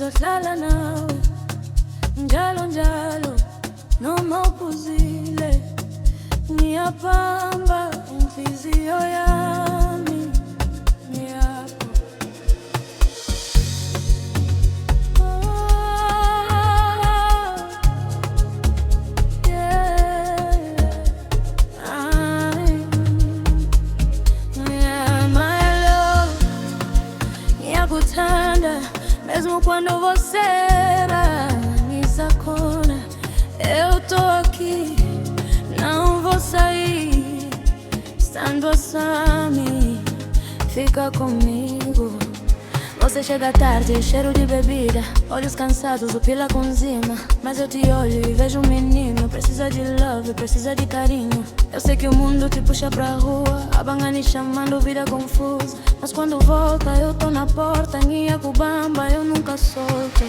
ngizohlala nawe njalo njalo noma uphuzile. Ngiyapamba inhliziyo yami ngiyapho. Ngiyakutanda mesmo quando você nisakona. Eu tô aqui, não vou sair. Estando assim, fica comigo. Você chega tarde, cheiro de bebida, olhos cansados, o pila com zima. Mas eu te olho e vejo um menino, precisa de love, precisa de carinho. Eu sei que o mundo te puxa pra rua, a bangani chamando, vida confusa. Mas quando volta eu tô na porta, Ngiyakubamba, eu nunca solto.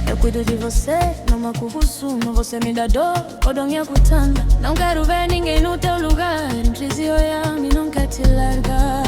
Eu cuido de você, não makuhusumu, você me dá dor, quando Ngiyakutanda. Não quero ver ninguém no teu lugar, inhliziyo yami não quer te largar.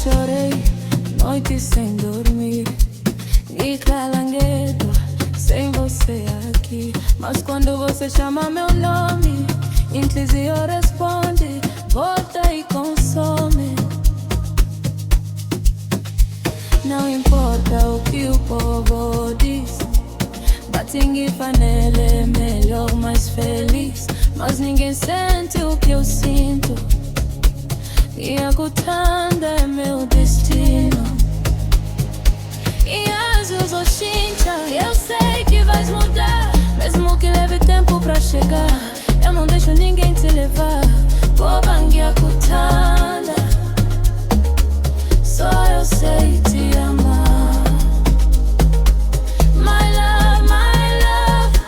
Chorei noites sem dormir e calanguedo sem você aqui. Mas quando você chama meu nome, inhliziyo responde, volta e consome. Não importa o que o povo diz, Batingifanele é melhor, mais feliz. Mas ninguém sente o que eu sinto. Ngiyakutanda é meu destino. E Jesus Oshincha, eu sei que vais mudar, mesmo que leve tempo pra chegar. Eu não deixo ninguém te levar. Boba Ngiyakutanda, só eu sei te amar. My love, my love,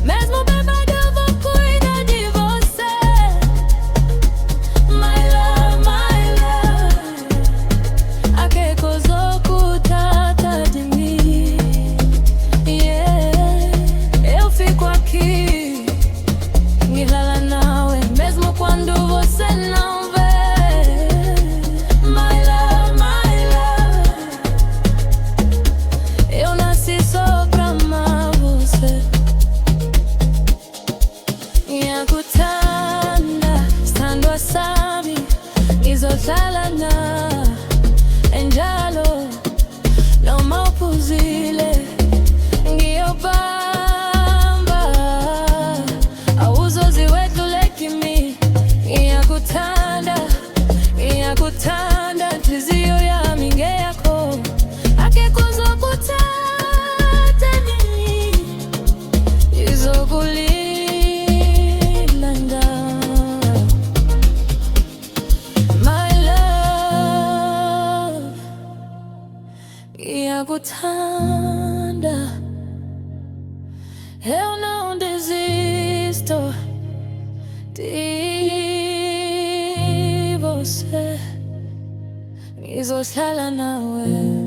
mesmo bêbado eu vou cuidar de você. My love, my love, ake coisa ocultada de mim. Yeah, eu fico aqui, ngilala nawe, mesmo quando você não vê. My love, my love, eu nasci só pra amar você. Ngiyakutanda, estando asami, ngizohlala njalo noma uphuzile. Ngiyobamba, awuzoziwedlule kimi. Ngiyakutanda, ngiyakutanda, inhliziyo yami ngeyakho. Akekho ozokuthatha nini, izokulilanda. My love, ngiyakutanda, eu não desisto de você. Ngizohlala nawe.